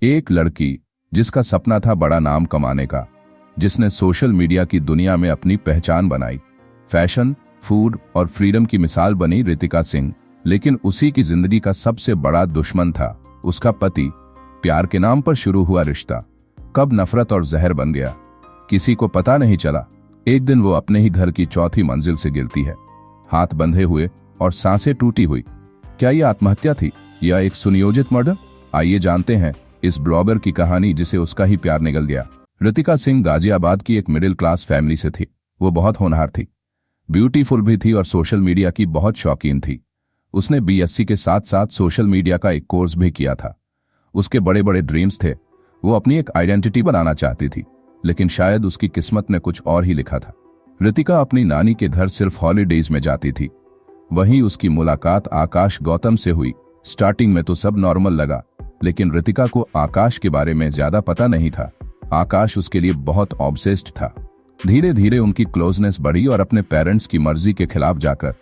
एक लड़की जिसका सपना था बड़ा नाम कमाने का, जिसने सोशल मीडिया की दुनिया में अपनी पहचान बनाई, फैशन, फूड और फ्रीडम की मिसाल बनी रितिका सिंह। लेकिन उसी की जिंदगी का सबसे बड़ा दुश्मन था उसका पति। प्यार के नाम पर शुरू हुआ रिश्ता कब नफरत और जहर बन गया, किसी को पता नहीं चला। एक दिन वो अपने ही घर की चौथी मंजिल से गिरती है, हाथ बंधे हुए और सांसें टूटी हुई। क्या यह आत्महत्या थी या एक सुनियोजित मर्डर? आइए जानते हैं इस ब्लॉगर की कहानी जिसे उसका ही प्यार निगल गया। रितिका सिंह गाजियाबाद की एक मिडिल क्लास फैमिली से थी। वो बहुत होनहार थी, ब्यूटीफुल भी थी और सोशल मीडिया की बहुत शौकीन थी। उसने बीएससी के साथ साथ सोशल मीडिया का एक कोर्स भी किया था। उसके बड़े बड़े ड्रीम्स थे, वो अपनी एक आइडेंटिटी बनाना चाहती थी, लेकिन शायद उसकी किस्मत ने कुछ और ही लिखा था। रितिका अपनी नानी के घर सिर्फ हॉलीडेज में जाती थी। वहीं उसकी मुलाकात आकाश गौतम से हुई। स्टार्टिंग में तो सब नॉर्मल लगा, लेकिन रितिका को आकाश के बारे में ज्यादा पता नहीं था। आकाश उसके लिए बहुत ऑब्सेस्ड था। धीरे धीरे उनकी क्लोजनेस बढ़ी और अपने पेरेंट्स की मर्जी के खिलाफ जाकर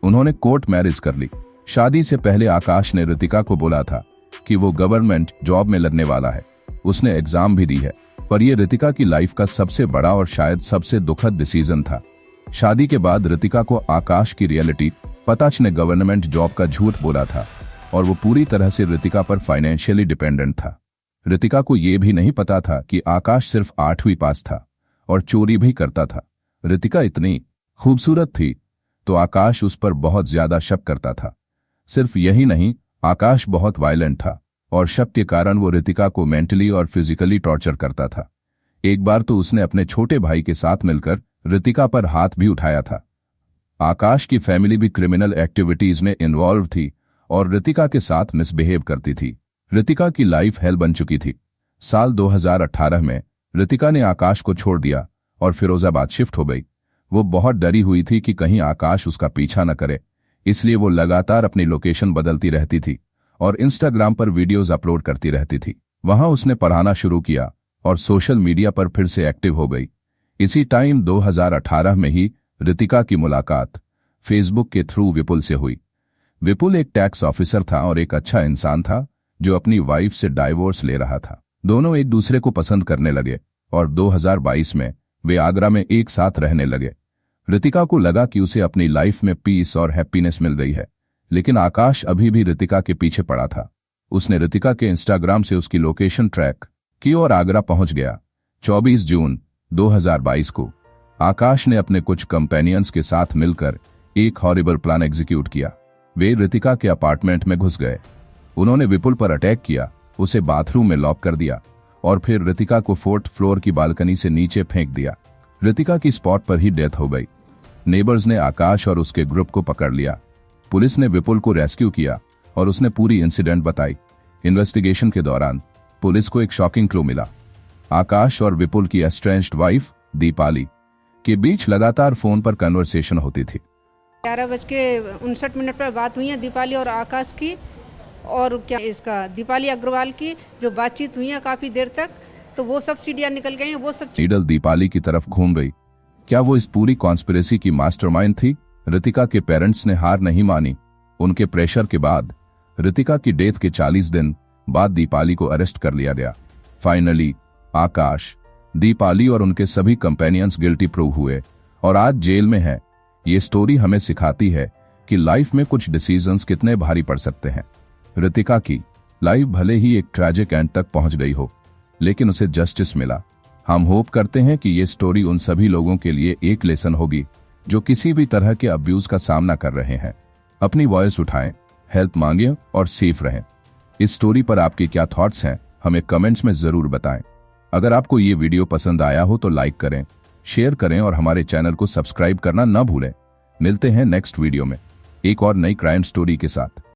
उन्होंने कोर्ट मैरिज कर ली। शादी से पहले आकाश ने रितिका को बोला था कि वो गवर्नमेंट जॉब में लगने वाला है। उसने एग्जाम भी दी है, पर यह रितिका की लाइफ का सबसे बड़ा और शायद सबसे दुखद डिसीजन था। शादी के बाद रितिका को आकाश की रियलिटी पता ने गवर्नमेंट जॉब का झूठ बोला था और वो पूरी तरह से रितिका पर फाइनेंशियली डिपेंडेंट था। रितिका को यह भी नहीं पता था कि आकाश सिर्फ 8वीं पास था और चोरी भी करता था। रितिका इतनी खूबसूरत थी तो आकाश उस पर बहुत ज्यादा शक करता था। सिर्फ यही नहीं, आकाश बहुत वायलेंट था और शक के कारण वो रितिका को मेंटली और फिजिकली टॉर्चर करता था। एक बार तो उसने अपने छोटे भाई के साथ मिलकर रितिका पर हाथ भी उठाया था। आकाश की फैमिली भी क्रिमिनल एक्टिविटीज में इन्वॉल्व थी और रितिका के साथ मिसबिहेव करती थी। रितिका की लाइफ हेल बन चुकी थी। साल 2018 में रितिका ने आकाश को छोड़ दिया और फिरोजाबाद शिफ्ट हो गई। वो बहुत डरी हुई थी कि कहीं आकाश उसका पीछा न करे, इसलिए वो लगातार अपनी लोकेशन बदलती रहती थी और इंस्टाग्राम पर वीडियोज अपलोड करती रहती थी। वहां उसने पढ़ाना शुरू किया और सोशल मीडिया पर फिर से एक्टिव हो गई। इसी टाइम 2018 में ही रितिका की मुलाकात फेसबुक के थ्रू विपुल से हुई। विपुल एक टैक्स ऑफिसर था और एक अच्छा इंसान था जो अपनी वाइफ से डाइवोर्स ले रहा था। दोनों एक दूसरे को पसंद करने लगे और 2022 में वे आगरा में एक साथ रहने लगे। रितिका को लगा कि उसे अपनी लाइफ में पीस और हैप्पीनेस मिल गई है, लेकिन आकाश अभी भी रितिका के पीछे पड़ा था। उसने रितिका के इंस्टाग्राम से उसकी लोकेशन ट्रैक की और आगरा पहुंच गया। 24 जून 2022 को आकाश ने अपने कुछ कंपेनियंस के साथ मिलकर एक हॉरिबल प्लान एग्जीक्यूट किया। वे रितिका के अपार्टमेंट में घुस गए। उन्होंने विपुल पर अटैक किया, उसे बाथरूम में लॉक कर दिया और फिर रितिका को 4th फ्लोर की बालकनी से नीचे फेंक दिया। रितिका की स्पॉट पर ही डेथ हो गई। नेबर्स ने आकाश और उसके ग्रुप को पकड़ लिया। पुलिस ने विपुल को रेस्क्यू किया और उसने पूरी इंसिडेंट बताई। इन्वेस्टिगेशन के दौरान पुलिस को एक शॉकिंग क्लू मिला। आकाश और विपुल की एस्ट्रेंज्ड वाइफ दीपाली के बीच लगातार फोन पर कन्वर्सेशन होती थी। 11:59 पर बात हुई है दीपाली और आकाश की, और क्या इसका दीपाली अग्रवाल की जो बातचीत हुई है काफी देर तक, तो वो सब सीढ़ियां निकल गई हैं। वो सब नीडल दीपाली की तरफ घूम गई। क्या वो इस पूरी कॉन्स्पिरेसी की मास्टरमाइंड थी? रितिका के पेरेंट्स ने हार नहीं मानी। उनके प्रेशर के बाद रितिका की डेथ के 40 दिन बाद दीपाली को अरेस्ट कर लिया गया। फाइनली आकाश, दीपाली और उनके सभी कंपेनियंस गिल्टी प्रूव हुए और आज जेल में हैं। ये स्टोरी हमें सिखाती है कि लाइफ में कुछ डिसीजंस कितने भारी पड़ सकते हैं। रितिका की लाइफ भले ही एक ट्रैजिक एंड तक पहुंच गई हो, लेकिन उसे जस्टिस मिला। हम होप करते हैं कि ये स्टोरी उन सभी लोगों के लिए एक लेसन होगी जो किसी भी तरह के अब्यूज का सामना कर रहे हैं। अपनी वॉइस उठाएं, हेल्प मांगें और सेफ रहें। इस स्टोरी पर आपके क्या थॉट्स हैं, हमें कमेंट्स में जरूर बताएं। अगर आपको ये वीडियो पसंद आया हो तो लाइक करें, शेयर करें और हमारे चैनल को सब्सक्राइब करना न भूलें। मिलते हैं नेक्स्ट वीडियो में एक और नई क्राइम स्टोरी के साथ।